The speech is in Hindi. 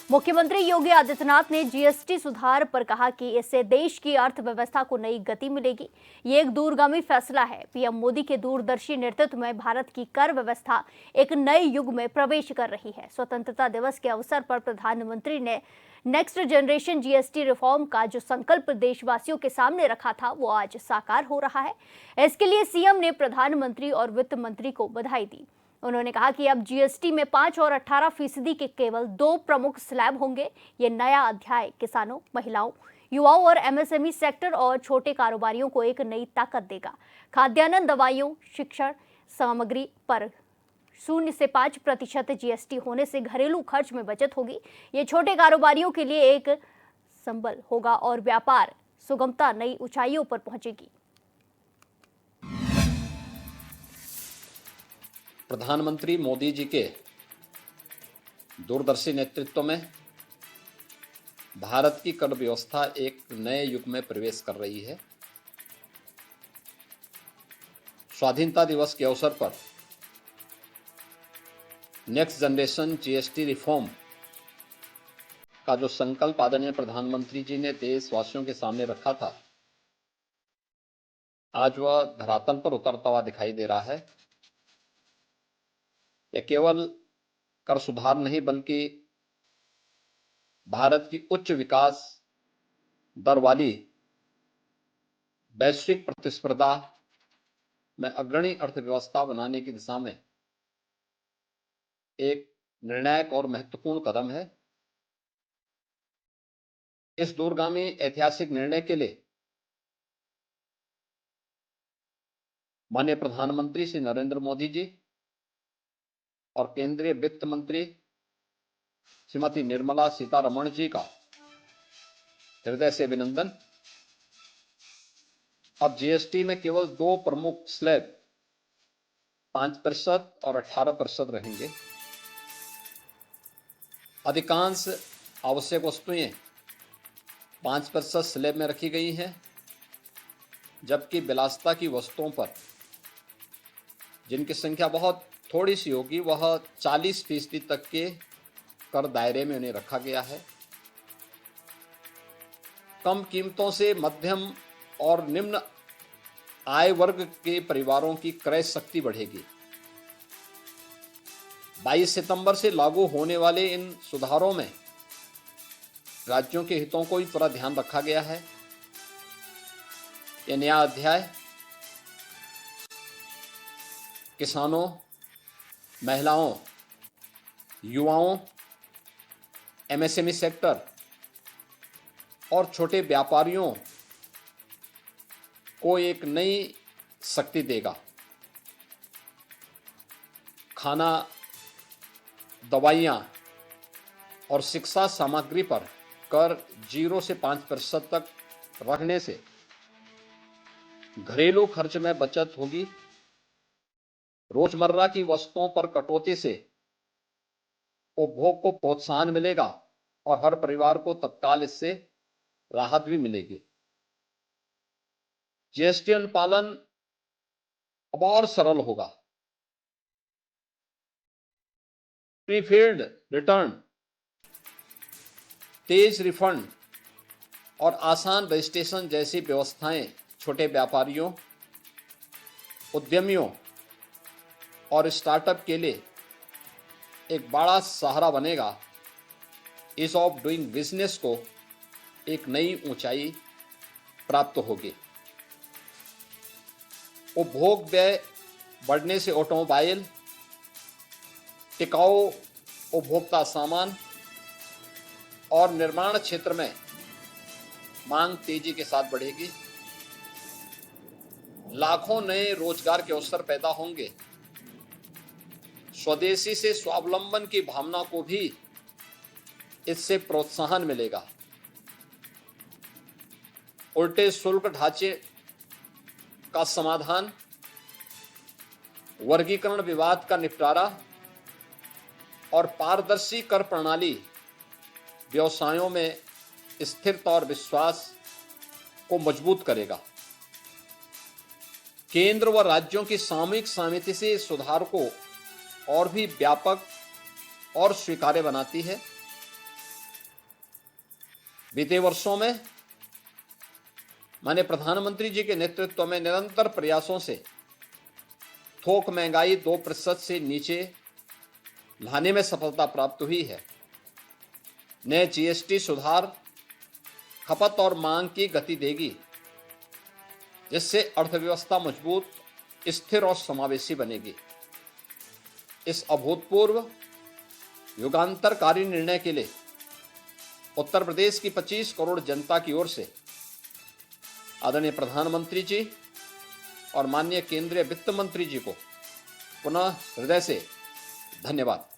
मुख्यमंत्री योगी आदित्यनाथ ने जीएसटी सुधार पर कहा कि इससे देश की अर्थव्यवस्था को नई गति मिलेगी। ये एक दूरगामी फैसला है। पीएम मोदी के दूरदर्शी नेतृत्व में भारत की कर व्यवस्था एक नए युग में प्रवेश कर रही है। स्वतंत्रता दिवस के अवसर पर प्रधानमंत्री ने नेक्स्ट जनरेशन जीएसटी रिफॉर्म का जो संकल्प देशवासियों के सामने रखा था, वो आज साकार हो रहा है। इसके लिए सीएम ने प्रधानमंत्री और वित्त मंत्री को बधाई दी। उन्होंने कहा कि अब जीएसटी में 5 और 18% के केवल 2 प्रमुख स्लैब होंगे। ये नया अध्याय किसानों, महिलाओं, युवाओं और एमएसएमई सेक्टर और छोटे कारोबारियों को एक नई ताकत देगा। खाद्यान्न, दवाइयों, शिक्षण सामग्री पर 0 से 5% जीएसटी होने से घरेलू खर्च में बचत होगी। ये छोटे कारोबारियों के लिए एक संबल होगा और व्यापार सुगमता नई ऊंचाइयों पर पहुंचेगी। प्रधानमंत्री मोदी जी के दूरदर्शी नेतृत्व में भारत की कर व्यवस्था एक नए युग में प्रवेश कर रही है। स्वाधीनता दिवस के अवसर पर नेक्स्ट जनरेशन जीएसटी रिफॉर्म का जो संकल्प आदरणीय प्रधानमंत्री जी ने देशवासियों के सामने रखा था, आज वह धरातल पर उतरता हुआ दिखाई दे रहा है। यह केवल कर सुधार नहीं, बल्कि भारत की उच्च विकास दर वाली वैश्विक प्रतिस्पर्धा में अग्रणी अर्थव्यवस्था बनाने की दिशा में एक निर्णायक और महत्वपूर्ण कदम है। इस दूरगामी ऐतिहासिक निर्णय के लिए माननीय प्रधानमंत्री श्री नरेंद्र मोदी जी और केंद्रीय वित्त मंत्री श्रीमती निर्मला सीतारमण जी का हृदय से अभिनंदन। अब जीएसटी में केवल 2 प्रमुख स्लैब 5% और 18% रहेंगे। अधिकांश आवश्यक वस्तुएं 5% स्लैब में रखी गई हैं, जबकि विलासिता की वस्तुओं पर, जिनकी संख्या बहुत थोड़ी सी होगी, वह 40% तक के कर दायरे में उन्हें रखा गया है। कम कीमतों से मध्यम और निम्न आय वर्ग के परिवारों की क्रय शक्ति बढ़ेगी। 22 सितंबर से लागू होने वाले इन सुधारों में राज्यों के हितों को भी पूरा ध्यान रखा गया है। यह नया अध्याय किसानों, महिलाओं, युवाओं, एमएसएमई सेक्टर और छोटे व्यापारियों को एक नई शक्ति देगा। खाना, दवाइयाँ और शिक्षा सामग्री पर कर 0 से 5% तक रखने से घरेलू खर्च में बचत होगी। रोजमर्रा की वस्तुओं पर कटौती से उपभोग को प्रोत्साहन मिलेगा और हर परिवार को तत्काल इससे राहत भी मिलेगी। जीएसटी अनुपालन अब और सरल होगा। प्रीफिल्ड रिटर्न, तेज रिफंड और आसान रजिस्ट्रेशन जैसी व्यवस्थाएं छोटे व्यापारियों, उद्यमियों और स्टार्टअप के लिए एक बड़ा सहारा बनेगा। ईज ऑफ डूइंग बिजनेस को एक नई ऊंचाई प्राप्त होगी। उपभोग व्यय बढ़ने से ऑटोमोबाइल, टिकाऊ उपभोक्ता सामान और निर्माण क्षेत्र में मांग तेजी के साथ बढ़ेगी। लाखों नए रोजगार के अवसर पैदा होंगे। स्वदेशी से स्वावलंबन की भावना को भी इससे प्रोत्साहन मिलेगा। उल्टे शुल्क ढांचे का समाधान, वर्गीकरण विवाद का निपटारा और पारदर्शी कर प्रणाली व्यवसायों में स्थिरता और विश्वास को मजबूत करेगा। केंद्र व राज्यों की सामूहिक सहमति से इस सुधार को और भी व्यापक और स्वीकार्य बनाती है। बीते वर्षों में माननीय प्रधानमंत्री जी के नेतृत्व में निरंतर प्रयासों से थोक महंगाई 2% से नीचे लाने में सफलता प्राप्त हुई है। नए जीएसटी सुधार खपत और मांग की गति देगी, जिससे अर्थव्यवस्था मजबूत, स्थिर और समावेशी बनेगी। इस अभूतपूर्व युगांतरकारी निर्णय के लिए उत्तर प्रदेश की 25 करोड़ जनता की ओर से आदरणीय प्रधानमंत्री जी और माननीय केंद्रीय वित्त मंत्री जी को पुनः हृदय से धन्यवाद।